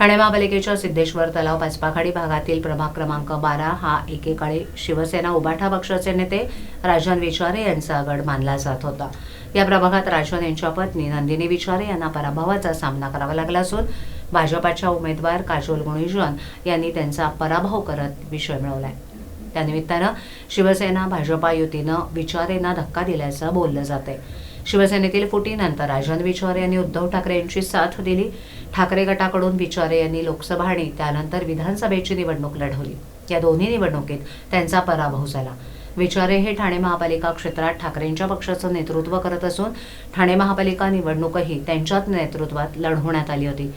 ठाणे महापालिकेच्या सिद्धेश्वर तलाव पाचपाखाडी भागातील प्रभाग क्रमांक 12 हा एकेकाळी शिवसेना उबाठा पक्षाचे नेते राजन विचारे यांचा गड मानला जात होता। या प्रभागात राजन यांच्या पत्नी नंदिनी विचारे यांना पराभवाचा सामना करावा लागला असून भाजपाच्या उमेदवार काजोल गुणेश्वर यांनी त्यांचा पराभव करत विजय मिळवलाय। त्यानिमित्तानं शिवसेना भाजपा युतीनं विचारेंना धक्का दिल्याचं बोललं जाते। शिवसेनेतील फुटीनंतर राजन विचारे यांनी उद्धव ठाकरे यांची साथ दिली। ठाकरे गटाकडून विचारे यांनी लोकसभा आणि त्यानंतर विधानसभेची निवडणूक लढवली। या दोन्ही निवडणुकीत त्यांचा पराभव झाला। विचारे हे ठाणे महापालिका क्षेत्रात ठाकरेंच्या पक्षाचं नेतृत्व करत असून ठाणे महापालिका निवडणूकही त्यांच्याच नेतृत्वात लढवण्यात आली होती।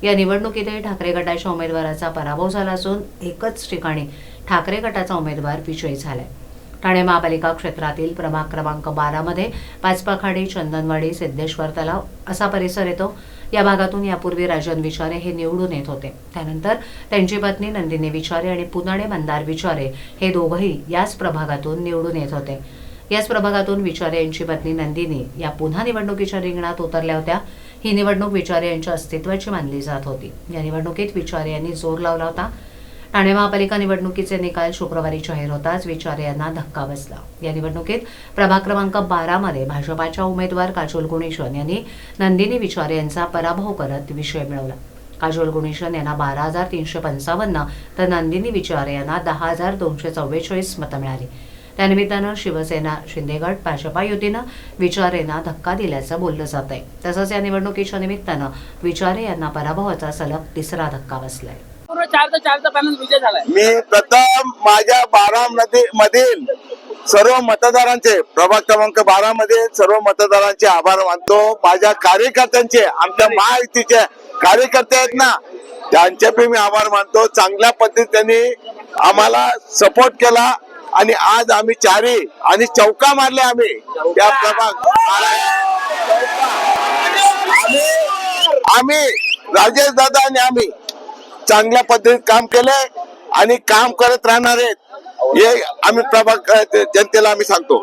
या निवडणुकीतही ठाकरे गटाच्या उमेदवाराचा पराभव झाला असून एकच ठिकाणी ठाकरे गटाचा उमेदवार विजयी झालाय। ठाणे महापालिका क्षेत्रातील प्रभाग क्रमांक 12 मध्ये पाचपाखाडी, चंदनवाडी, सिद्धेश्वर तलाव असा परिसर येतो। या भागातून यापूर्वी राजन विचारे हे निवडून येत होते। त्यानंतर त्यांची पत्नी नंदिनी विचारे आणि पुतणे मंदार विचारे हे दोघंही याच प्रभागातून निवडून येत होते। याच प्रभागातून विचारे यांची पत्नी नंदिनी या पुन्हा निवडणुकीच्या रिंगणात उतरल्या होत्या। ही निवडणूक विचारे यांच्या अस्तित्वाची मानली जात होती। या निवडणुकीत विचारे यांनी जोर लावला होता। ठाणे महापालिका निवडणुकीचे निकाल शुक्रवारी जाहीर होताच विचारे यांना धक्का बसला। या निवडणुकीत प्रभाग क्रमांक 12 मध्ये भाजपाच्या उमेदवार काजोल गुणेश्वर यांनी नंदिनी विचारे यांचा पराभव करत विजय मिळवला। काजोल गुणेश्वर यांना 12,355 तर नंदिनी विचारे यांना 10,244 मतं मिळाली। त्यानिमित्तानं शिवसेना शिंदेगड भाजपा युतीनं विचारेंना धक्का दिल्याचं बोललं जात आहे। तसंच या निवडणुकीच्या निमित्तानं विचारे यांना पराभवाचा सलग तिसरा धक्का बसलाय। मी प्रथम माझ्या मधील सर्व मतदारांचे, प्रभाग क्रमांक 12 मध्ये सर्व मतदारांचे आभार मानतो। माझ्या कार्यकर्त्यांचे, आमच्या महायुतीचे कार्यकर्ते आहेत ना, त्यांचे मी आभार मानतो। चांगल्या पद्धतीने आम्हाला सपोर्ट केला आणि आज आम्ही चारी आणि चौका मारले। आम्ही त्या प्रभाग आम्ही राजेश दादा आणि आम्ही चांगल्या पद्धतीत काम केले आणि काम करत राहणार आहेत, हे आम्ही प्रभाग जनतेला आम्ही सांगतो।